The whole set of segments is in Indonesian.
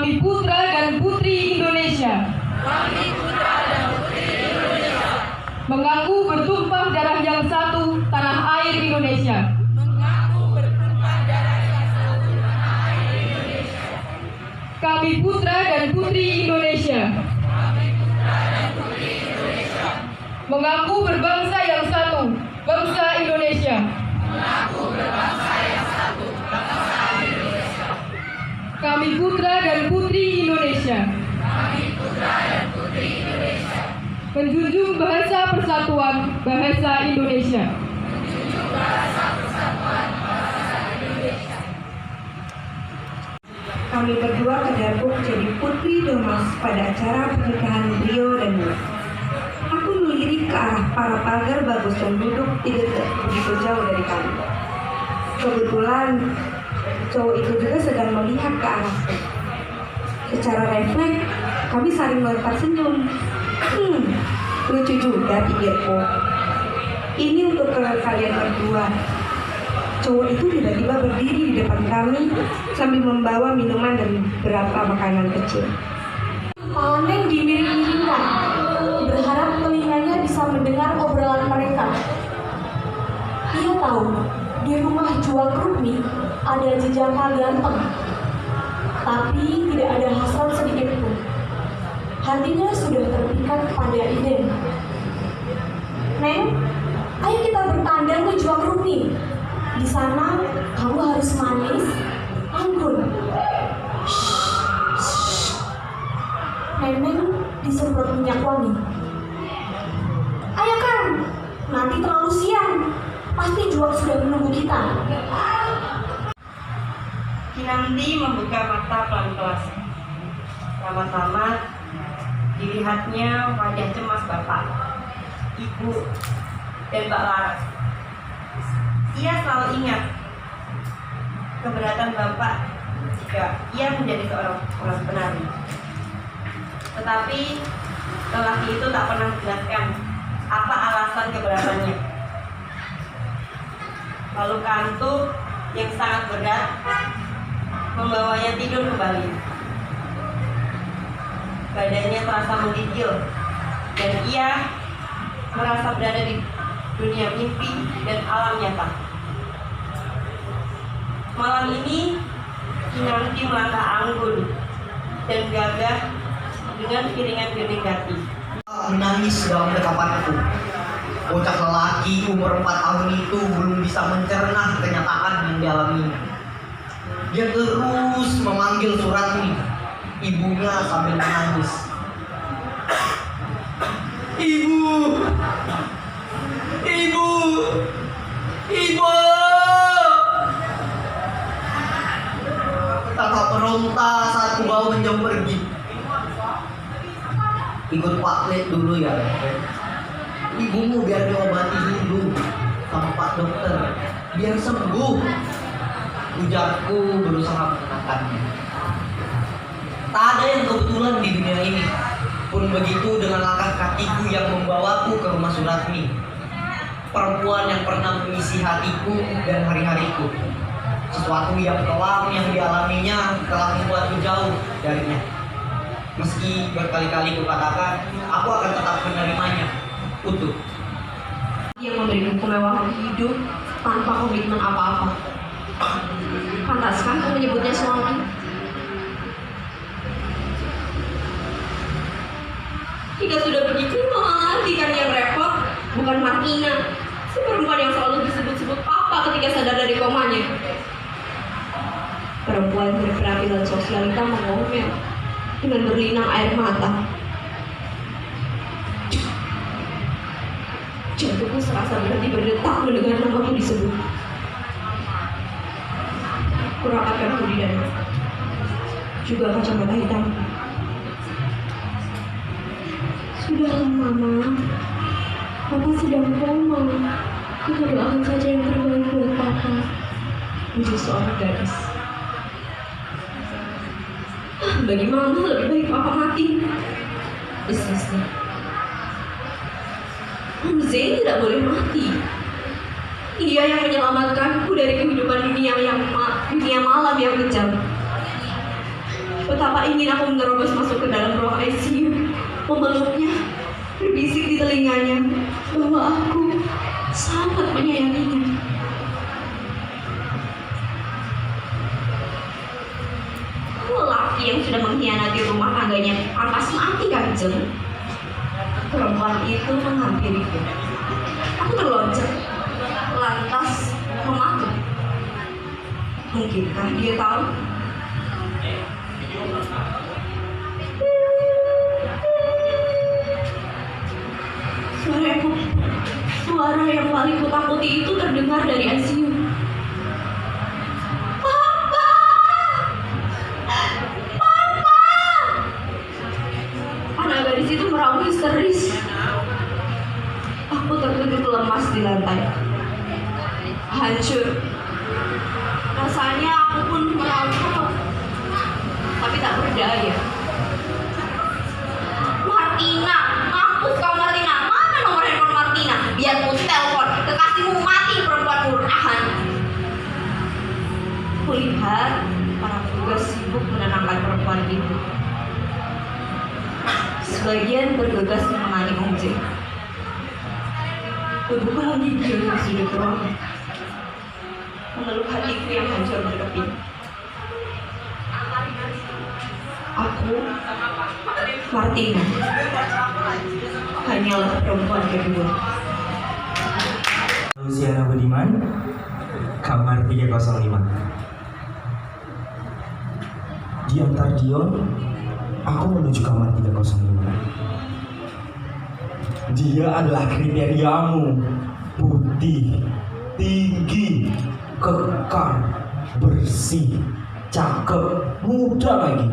Kami putra dan putri Indonesia. Mengaku bertumpah darah yang satu, tanah air Indonesia. Kami putra dan putri Indonesia. Mengaku berbangsa yang satu, bangsa Indonesia. Kami putra dan putri Indonesia. Menjunjung bahasa persatuan, bahasa Indonesia. Kami berdua kedapuk jadi putri Domas pada acara pernikahan Rio dan Nur. Aku melirik ke arah para pagar bagus yang duduk tidak begitu jauh dari kami. Kebetulan cowok itu juga sedang melihat ke arahku. Secara refleks, kami saling melempar senyum. Lucu juga pikirku. Ini untuk kalian berdua. Cowok itu tiba-tiba berdiri di depan kami sambil membawa minuman dan beberapa makanan kecil. Neng dimiring-miringkan, berharap telinganya bisa mendengar obrolan mereka. Ia tahu di rumah jual kerupmi ada jejaka ganteng, tapi tidak ada hasrat sedikit pun. Hatinya sudah terpikat pada ide. Neng, ayo kita bertandang ke jual kerupmi. Di sana kamu harus manis, anggun. Neneng disemprot minyak wangi. Ayo kan, nanti terlalu siang. Pasti jual sudah menunggu kita. Kinanti membuka mata pelan-pelan. Sama-sama dilihatnya wajah cemas Bapak, Ibu, dan Mbak Laras. Ia selalu ingat keberatan Bapak jika ia menjadi seorang penari. Tetapi lelaki itu tak pernah menjelaskan apa alasan keberatannya. Lalu kantuk yang sangat berat membawanya tidur kembali. Badannya terasa menggigil dan ia merasa berada di dunia mimpi dan alam nyata. Malam ini Kinanti melangkah anggun dan gagah dengan piringan-piring hati. Menangis dalam dekapanku. Bocah lelaki umur 4 tahun itu belum bisa mencerna kenyataan yang dialaminya. Dia terus memanggil Suratmi, ibunya sambil menangis. Ibu, ibu, ibu. Kakak meronta saat ku bawa menjauh pergi. Ikut Pak Lek dulu ya. Ibumu biar diobati dulu sama Pak Dokter, biar sembuh. Ujarku berusaha menenangkannya. Tak ada yang kebetulan di dunia ini. Pun begitu dengan langkah kakiku yang membawaku ke rumah Suratmi, perempuan yang pernah mengisi hatiku dan hari-hariku. Sesuatu yang kelam yang dialaminya telah membuatku jauh darinya. Meski berkali-kali kukatakan, aku akan tetap menerimanya utuh. Yang memberikan kemewahan hidup tanpa komitmen apa-apa. Pantaskah kau menyebutnya suami? Jika sudah begitu, malah lagi kan yang repot, bukan Martina, si perempuan yang selalu disebut-sebut papa ketika sadar dari komanya. Perempuan berpenampilan sosialita mengomel dengan berlinang air mata. Jantungku serasa berhenti berdetak mendengar namaku disebut. Kurapatkan di dada, juga kacamata hitam. Sudahlah Mama, Papa sedang koma. Kita doakan saja yang terbaik buat Papa. Ujar seorang gadis. Bagi Mama lebih baik Papa mati. Bisnisnya. Zain tidak boleh mati. Ia yang menyelamatkanku dari kehidupan dunia malam yang kejam. Betapa ingin aku menerobos masuk ke dalam ruang ICU, memeluknya, berbisik di telinganya bahwa aku sangat menyayanginya. Lelaki yang sudah mengkhianati rumah tangganya pantas mati, Kanjeng. Perempuan itu menghampiriku. Aku terloncat, lantas mematuk. Mungkinkah dia tahu? Suara yang paling kutakuti itu terdengar dari ICU. Papa! Papa! Anak gadis itu meraung histeris. Aku terkejut lemas di lantai. Hancur. Rasanya aku pun meraung, tapi tak berdaya. Martina, hapus kau Martina. Mana nomor handphone Martina? Biar ku telepon. Kekasihmu mati, perempuan murahan. Kulihat para petugas sibuk menenangkan perempuan itu. Sebagian bergegas menangani objek. Tubuhku menggigil di sudut ruangan, mengeluh hatiku yang hancur berkeping. Aku, Martina, hanyalah perempuan kedua. Luciana Budiman, kamar 305. Diantar Dion, aku menuju kamar 305. Dia adalah kriteriamu: putih, tinggi, kekar, bersih, cakep, muda lagi.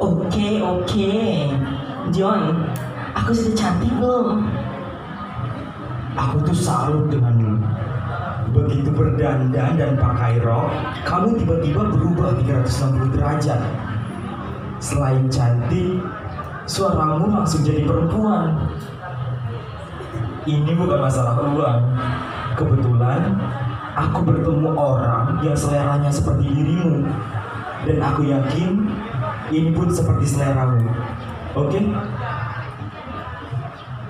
Oke, Dion, aku sudah cantik belum? Aku tuh salut denganmu. Begitu berdandan dan pakai rok, kamu tiba-tiba berubah 360 derajat. Selain cantik, suaramu langsung jadi perempuan. Ini bukan masalah uang. Kebetulan, aku bertemu orang yang seleranya seperti dirimu. Dan aku yakin, ini pun seperti seleramu. Oke?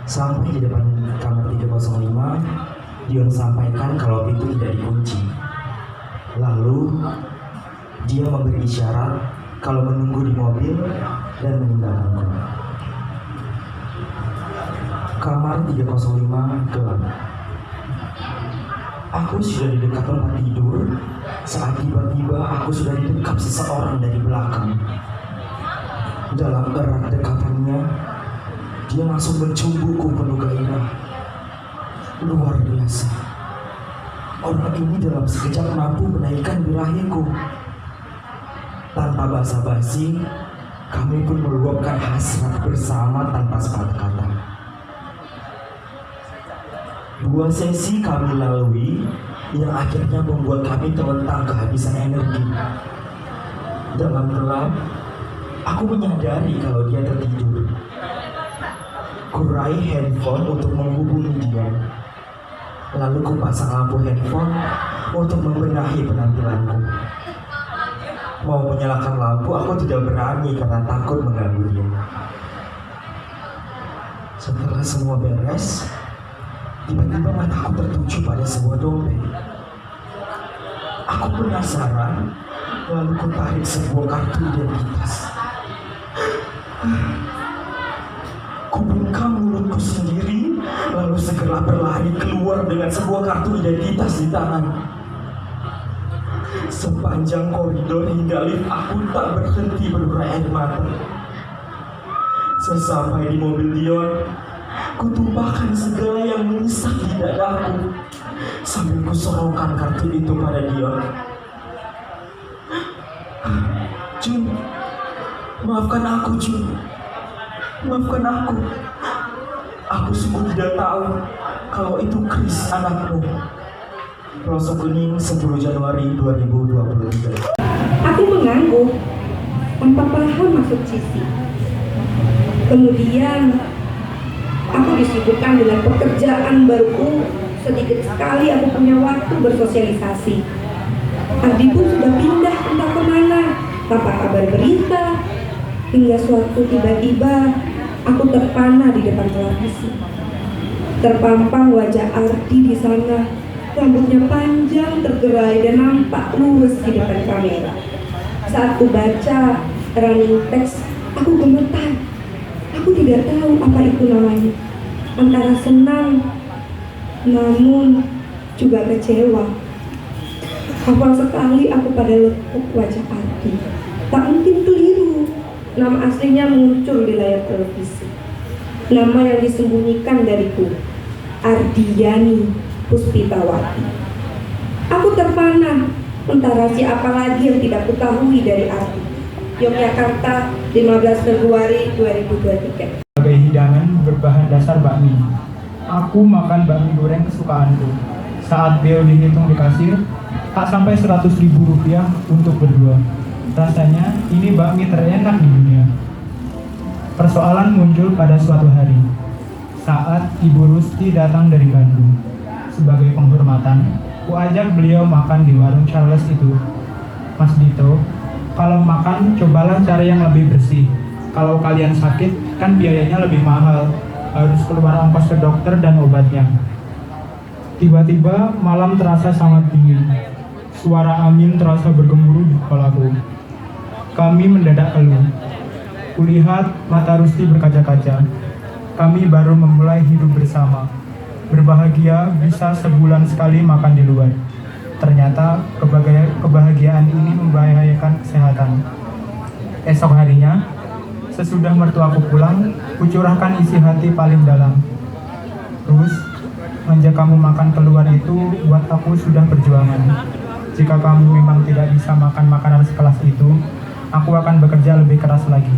Sampai di depan kamar 305, Dion sampaikan kalau pintu tidak dikunci. Lalu, dia memberi isyarat kalau menunggu di mobil dan meninggalkanku. Kamar 305 gelap. Aku sudah di dekat tempat tidur saat tiba-tiba aku sudah didekap seseorang dari belakang. Dalam erat dekatannya, dia langsung mencumbuku penuh gairah. Luar biasa. Orang ini dalam sekejap mampu menaikkan birahiku. Tanpa basa-basi, kami pun meluapkan hasrat bersama tanpa sepatah kata. 2 sesi kami lalui yang akhirnya membuat kami terlentang kehabisan energi. Dalam gelap, aku menyadari kalau dia tertidur. Kurai handphone untuk menghubungi dia. Lalu kupasang lampu handphone untuk membenahi penampilanku. Mau menyalakan lampu, aku tidak berani karena takut mengganggu dia. Setelah semua beres, tiba-tiba mataku tertuju pada sebuah dompet. Aku penasaran, lalu kutarik sebuah kartu identitas. Kubungkam mulutku sendiri, lalu segera berlari keluar dengan sebuah kartu identitas di tangan. Sepanjang koridor hingga lift, aku tak berhenti berurai air mata. Sesampai di mobil Dion, kutumpahkan segala yang mengisak di dadaku sambil kusorongkan kartu itu pada Dion. Jun, maafkan aku, Jun. Maafkan aku. Aku sungguh tidak tahu kalau itu Chris anakmu. Pelosok Kuning, 10 Januari 2023. Aku mengangguk, tanpa paham maksud Cici. Kemudian, aku disibukkan dengan pekerjaan baruku. Sedikit sekali aku punya waktu bersosialisasi. Ardi pun sudah pindah entah kemana, tanpa kabar berita, hingga suatu tiba-tiba aku terpana di depan televisi. Terpampang wajah Ardi di sana, rambutnya panjang tergerai dan nampak lurus di depan kamera. Saat ku baca running text, aku gemetar. Aku tidak tahu apa itu namanya. Antara senang, namun juga kecewa. Hafal sekali aku pada lekuk wajah Ardi. Tak mungkin keliru. Nama aslinya muncul di layar televisi. Nama yang disembunyikan dariku, Ardiani Puspitawati. Aku terpana, entara siapa lagi yang tidak ketahui dari Ardi. Yogyakarta, 15 Februari 2023. Sebagai hidangan berbahan dasar bakmi, aku makan bakmi goreng kesukaanku. Saat bill dihitung di kasir, tak sampai 100.000 rupiah untuk berdua. Rasanya ini bakmi terenak di dunia. Persoalan muncul pada suatu hari, saat Ibu Rusti datang dari Bandung. Sebagai penghormatan, ku ajak beliau makan di warung Charles itu. Mas Dito, kalau makan cobalah cari yang lebih bersih. Kalau kalian sakit, kan biayanya lebih mahal. Harus keluar ongkos ke dokter dan obatnya. Tiba-tiba malam terasa sangat dingin. Suara angin terasa bergemuruh di kepalaku. Kami mendadak keluh. Kulihat mata Rusti berkaca-kaca. Kami baru memulai hidup bersama. Berbahagia bisa sebulan sekali makan di luar. Ternyata kebahagiaan ini membahayakan kesehatan. Esok harinya, sesudah mertuaku pulang, kucurahkan isi hati paling dalam. Terus, menjak kamu makan keluar itu buat aku sudah perjuangan. Jika kamu memang tidak bisa makan makanan sekelas itu, aku akan bekerja lebih keras lagi.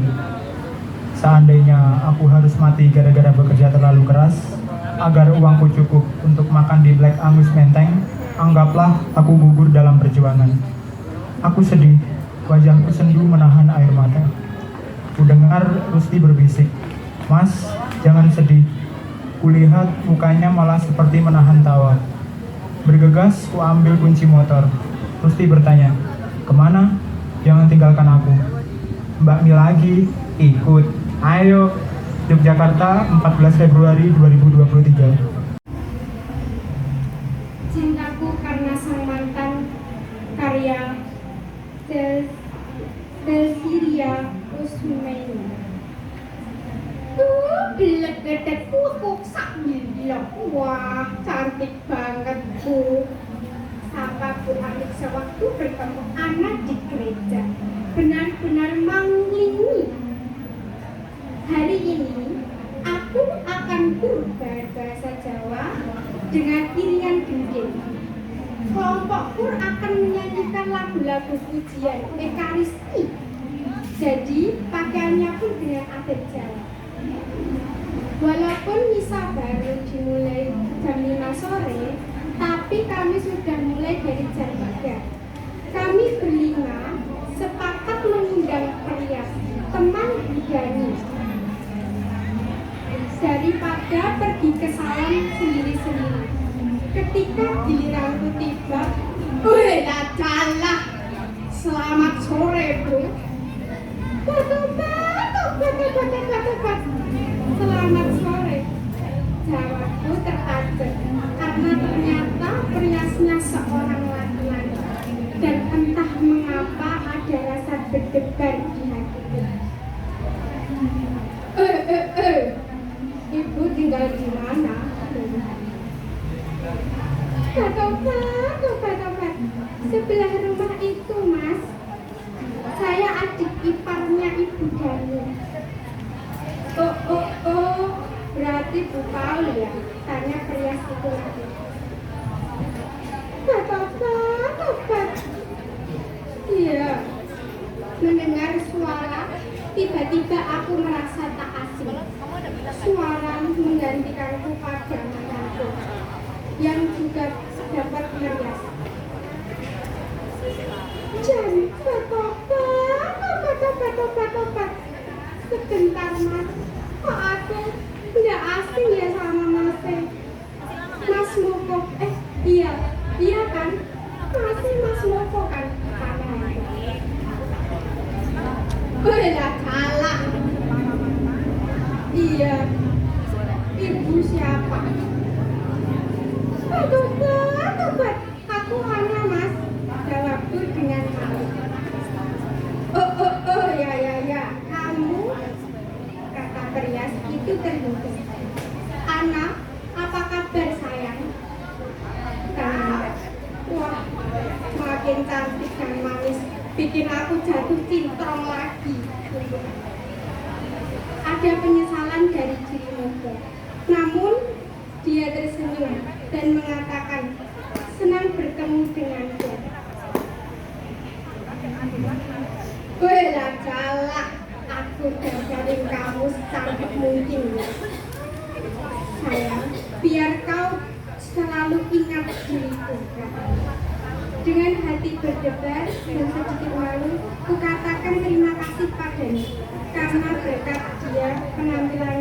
Seandainya aku harus mati gara-gara bekerja terlalu keras, agar uangku cukup untuk makan di Black Angus Menteng, anggaplah aku gugur dalam perjuangan. Aku sedih, wajahku sendu menahan air mata. Kudengar Rusti berbisik, "Mas, jangan sedih." Kulihat mukanya malah seperti menahan tawa. Bergegas ku ambil kunci motor. Rusti bertanya, "Kemana? Jangan tinggalkan aku." "Mbak Mi lagi." "Ikut. Ayo." Yogyakarta, 14 Februari 2023. Cintaku karena sang mantan, karya Delsiria Usmaini. Belek dedekku kok sak gila. Wah, cantik banget Bu. Sapa Bu Anik sewaktu bertemu anak di gereja. Benar-benar menglingi. Hari ini aku akan berbahasa Jawa dengan iringan gending. Kelompok kur akan menyanyikan lagu-lagu pujian Ekaristi. Jadi pakaiannya pun dengan adat Jawa. Walaupun misa baru dimulai jam 5 sore, tapi kami sudah mulai dari jam 3. Kami berlima sepakat mengundang perias, teman bidani. Daripada pergi ke salon sendiri-sendiri. Ketika giliranku tiba, dalah, selamat sore Bu. Batuk. Selamat sore. Jawabku tertajuk karena ternyata periasnya seorang laki-laki dan entah mengapa ada rasa berdebar di hatiku. Ibu tinggal di mana? Katopat. Sebelah rumah itu, Mas. Saya adik iparnya Ibu Dani. Oh, berarti Bu Paul ya? Tanya perias itu lagi. Katopat. Iya. Mendengar suara, tiba-tiba aku merasa tak asing. Suara menggantikanku pada mantanku yang juga dapat merias. Jangan katopat. Sebentar Mas, kok aku nggak asing ya sama Mas Moko? Iya kan? Masih Mas Moko kan? Bela galak. Iya. Ibu siapa? Aduh, Tebet. Aku Hana, Mas. Jawabku dengan malu. Oh, ya. Kamu, kata Perias, itu terhenti. Ana, apa kabar sayang? Tanya. Wah, makin cantik dan manis. Bikin aku jatuh cintrong lagi. Ada penyesalan dari Jirimoto. Namun, dia tersenyum dan mengatakan, senang bertemu denganku. Bela galak, aku gagalin kamu secantik mungkin. Sayang, biar kau selalu ingat diriku. Dengan hati berdebar dan sedikit malu, kukatakan terima kasih padanya karena berkat dia penampilan